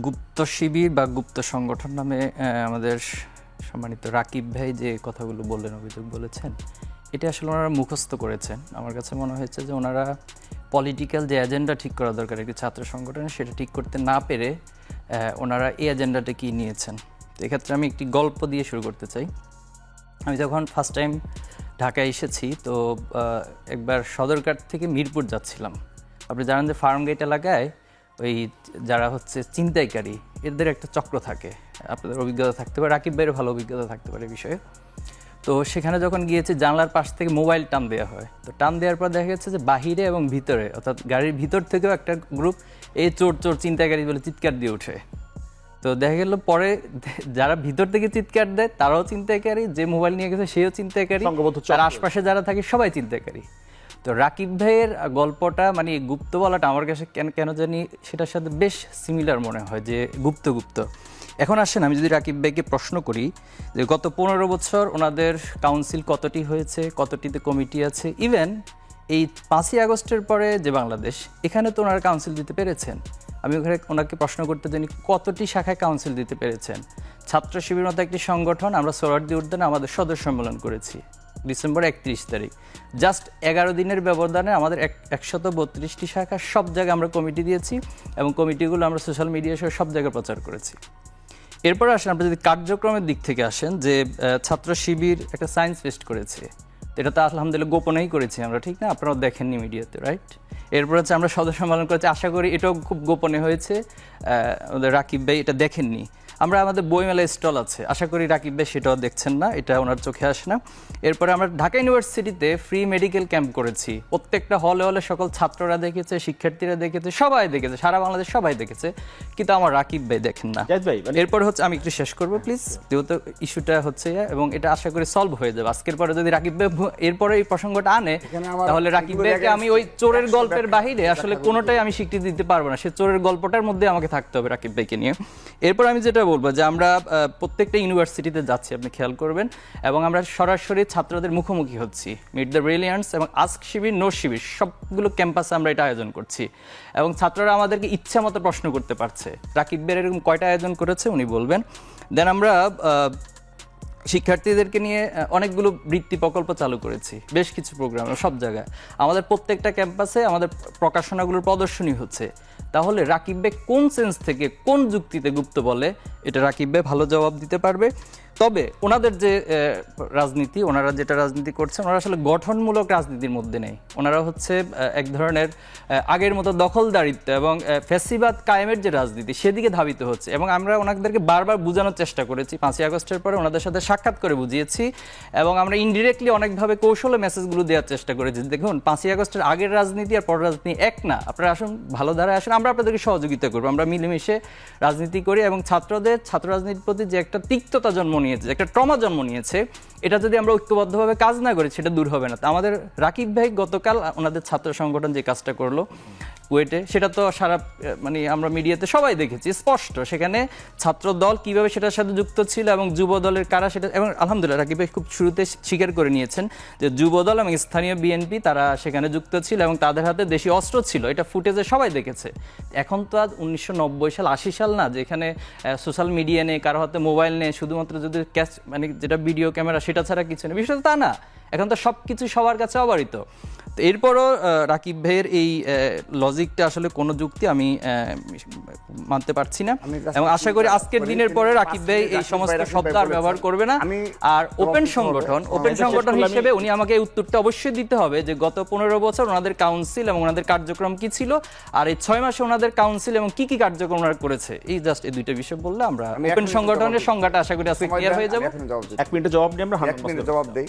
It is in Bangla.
গুপ্ত শিবির বা গুপ্ত সংগঠন নামে আমাদের সম্মানিত রাকিব ভাই যে কথাগুলো বললেন, অভিযোগ বলেছেন, এটা আসলে ওনারা মুখস্থ করেছেন। আমার কাছে মনে হয়েছে যে ওনারা পলিটিক্যাল যে এজেন্ডা ঠিক করা দরকার একটি ছাত্র সংগঠনে, সেটা ঠিক করতে না পেরে ওনারা এই এজেন্ডাটা কি নিয়েছেন। তো এক্ষেত্রে আমি একটি গল্প দিয়ে শুরু করতে চাই। আমি যখন ফার্স্ট টাইম ঢাকায় এসেছি, তো একবার সদরঘাট থেকে মিরপুর যাচ্ছিলাম। আপনি জানেন যে ফার্মগেট এলাকায় ওই যারা হচ্ছে ছিনতাইকারী, এদের একটা চক্র থাকে। আপনাদের অভিজ্ঞতা থাকতে পারে, রাকিব ভাইয়ের ভালো অভিজ্ঞতা থাকতে পারে বিষয়ে। তো সেখানে যখন গিয়েছে, জানলার পাশ থেকে মোবাইল টান দেওয়া হয়। তো টান দেওয়ার পর দেখা গেছে যে বাহিরে এবং ভিতরে, অর্থাৎ গাড়ির ভিতর থেকেও একটা গ্রুপ এই চোর চোর ছিনতাইকারী বলে চিৎকার দিয়ে ওঠে। তো দেখা গেল পরে যারা ভিতর থেকে চিৎকার দেয় তারাও ছিনতাইকারী, যে মোবাইল নিয়ে গেছে সেও ছিনতাইকারী, তার আশপাশে যারা থাকে সবাই ছিনতাইকারী। তো রাকিব ভাইয়ের গল্পটা মানে গুপ্ত বলাটা আমার কাছে কেন জানি সেটার সাথে বেশ সিমিলার মনে হয়, যে গুপ্ত গুপ্ত। এখন আসেন, আমি যদি রাকিব ভাইকে প্রশ্ন করি যে গত 15 বছর ওনাদের কাউন্সিল কতটি হয়েছে, কতটিতে কমিটি আছে, ইভেন এই 5ই আগস্টের পরে যে বাংলাদেশ, এখানে তো ওনারা কাউন্সিল দিতে পেরেছেন। আমি ওনাকে প্রশ্ন করতে জানি কতটি শাখায় কাউন্সিল দিতে পেরেছেন। ছাত্র শিবির মতো একটি সংগঠন, আমরা সোহরাওয়ার্দী উদ্যানে আমাদের সদস্য সম্মেলন করেছি ডিসেম্বর 31 তারিখ। জাস্ট 11 দিনের ব্যবধানে আমাদের 132টি শাখা, সব জায়গায় আমরা কমিটি দিয়েছি এবং কমিটিগুলো আমরা সোশ্যাল মিডিয়া সহ সব জায়গায় প্রচার করেছি। এরপর আসেন, আপনি যদি কার্যক্রমের দিক থেকে আসেন, যে ছাত্র শিবির একটা সায়েন্স ফেস্ট করেছে, এটা তো আলহামদুলিল্লাহ গোপনেই করেছি আমরা, ঠিক না? আপনারাও দেখেননি মিডিয়াতে, রাইট? এরপর হচ্ছে আমরা সদস্য সম্মেলন করেছি, আশা করি এটাও খুব গোপনে হয়েছে, আমাদের রাকিব ভাই এটা দেখেননি। আমরা আমাদের বইমেলা স্টল আছে, আশা করি রাকিব ভাই সেটাও দেখছেন না, এটা ওনার চোখে আসে না। এরপরে আমরা ঢাকা ইউনিভার্সিটিতে ফ্রি মেডিকেল ক্যাম্প করেছি, প্রত্যেকটা হলে হলে সকল ছাত্ররা দেখেছে, শিক্ষার্থীরা দেখেছে, সবাই দেখেছে, সারা বাংলাদেশ সবাই দেখেছে, কিন্তু আমার রাকিব ভাই দেখেন না। এরপর হচ্ছে, আমি একটু শেষ করবো প্লিজ, যেহেতু ইস্যুটা হচ্ছে এবং এটা আশা করি সলভ হয়ে যাবে আজকের পরে। যদি রাকিব ভাই এরপরে এই প্রসঙ্গটা আনে, তাহলে রাকিব ভাইকে আমি ওই চোরের গল্পের বাহিরে আসলে কোনোটাই আমি স্বীকৃতি দিতে পারবো না, সে চোরের গল্পটার মধ্যে আমাকে থাকতে হবে রাকিব ভাইকে নিয়ে। এরপর আমি যেটা বলবো যে আমরা প্রত্যেকটা ইউনিভার্সিটিতে যাচ্ছি, আপনি খেয়াল করবেন, এবং আমরা সরাসরি ছাত্রদের মুখোমুখি হচ্ছি। মিট দ্য ব্রিলিয়ান্টস এবং আস্ক শিবির, নো শিবির, সবগুলো ক্যাম্পাসে আমরা এটা আয়োজন করছি এবং ছাত্ররা আমাদেরকে ইচ্ছা মতো প্রশ্ন করতে পারছে। রাকিব ভাই এরকম কয়টা আয়োজন করেছে উনি বলবেন। দেন আমরা শিক্ষার্থীদেরকে নিয়ে অনেকগুলো বৃত্তি প্রকল্প চালু করেছি, বেশ কিছু প্রোগ্রাম সব জায়গায়। আমাদের প্রত্যেকটা ক্যাম্পাসে আমাদের প্রকাশনাগুলোর প্রদর্শনী হচ্ছে। তাহলে রাকিব ভাই কোন সেন্স থেকে, কোন যুক্তিতে গুপ্ত বলে, এটা রাকিব ভাই ভালো জবাব দিতে পারবে। তবে ওনাদের যে রাজনীতি, ওনারা যেটা রাজনীতি করছেন, ওনারা আসলে গঠনমূলক রাজনীতির মধ্যে নেই। ওনারা হচ্ছে এক ধরনের আগের মতো দখলদারিত্ব এবং ফ্যাসিবাদ কায়েমের যে রাজনীতি, সেদিকে ধাবিত হচ্ছে। এবং আমরা ওনাদেরকে বারবার বোঝানোর চেষ্টা করেছি, 5ই আগস্টের পরে ওনাদের সাথে সাক্ষাৎ করে বুঝিয়েছি এবং আমরা ইনডিরেক্টলি অনেকভাবে কৌশলে মেসেজগুলো দেওয়ার চেষ্টা করেছি। দেখুন, 5ই আগস্টের আগের রাজনীতি আর পরের রাজনীতি এক না, আপনারা আসুন, ভালো ধারায় আসুন, আমরা আপনাদেরকে সহযোগিতা করবো, আমরা মিলেমিশে রাজনীতি করি। এবং ছাত্রদের ছাত্র রাজনীতির প্রতি যে একটা তিক্ততা জন্ম নিয়েছে, একটা ট্রমা জন্ম নিয়েছে, এটা যদি আমরা ঐক্যবদ্ধভাবে কাজ না করি, সেটা দূর হবে না। তো আমাদের রাকিব ভাই গতকাল ওনাদের ছাত্র সংগঠন যে কাজটা করলো কুয়েটে, সেটা তো সারা মানে আমরা মিডিয়াতে সবাই দেখেছি স্পষ্ট, সেখানে ছাত্র দল কিভাবে সেটার সাথে যুক্ত ছিল এবং যুব দলের কারা সেটা, এবং আলহামদুলিল্লাহ রাকিব ভাই খুব শুরুতে স্বীকার করে নিয়েছেন যে যুব দল এবং স্থানীয় বিএনপি তারা সেখানে যুক্ত ছিল এবং তাদের হাতে দেশি অস্ত্র ছিল, এটা ফুটেজে সবাই দেখেছে। এখন তো আজ 1990 সাল 80 সাল না, যেখানে সোশ্যাল মিডিয়া নেই, কারো হাতে মোবাইল নেই, শুধুমাত্র যদি ক্যাশ মানে যেটা ভিডিও ক্যামেরা সেটা ছাড়া কিছু নেই, বিষয়টা তা না। এখন তো সব কিছু সবার কাছে অবারিত। তো এরপরও রাকিব ভাইয়ের এই লজিকটা আসলে কোনো যুক্তি আমি মানতে পারছি না এবং আশা করি আজকের দিনের পরে রাকিব ভাই এই সমস্ত শব্দ আর ব্যবহার করবে না। আর ওপেন সংগঠন হিসেবে উনি আমাকে এই উত্তরটা অবশ্যই দিতে হবে যে গত 15 বছর ওনাদের কাউন্সিল এবং ওনাদের কার্যক্রম কি ছিল, আর এই 6 মাসে ওনাদের কাউন্সিল এবং কি কি কার্যক্রম ওনারা করেছে, এই জাস্ট এই দুইটা বিষয় বললে আমরা ওপেন সংগঠনের সংজ্ঞাটা আশা করি আজকে ক্লিয়ার হয়ে যাবে। 1 মিনিটে জবাব নিয়ে আমরা জবাব দেই।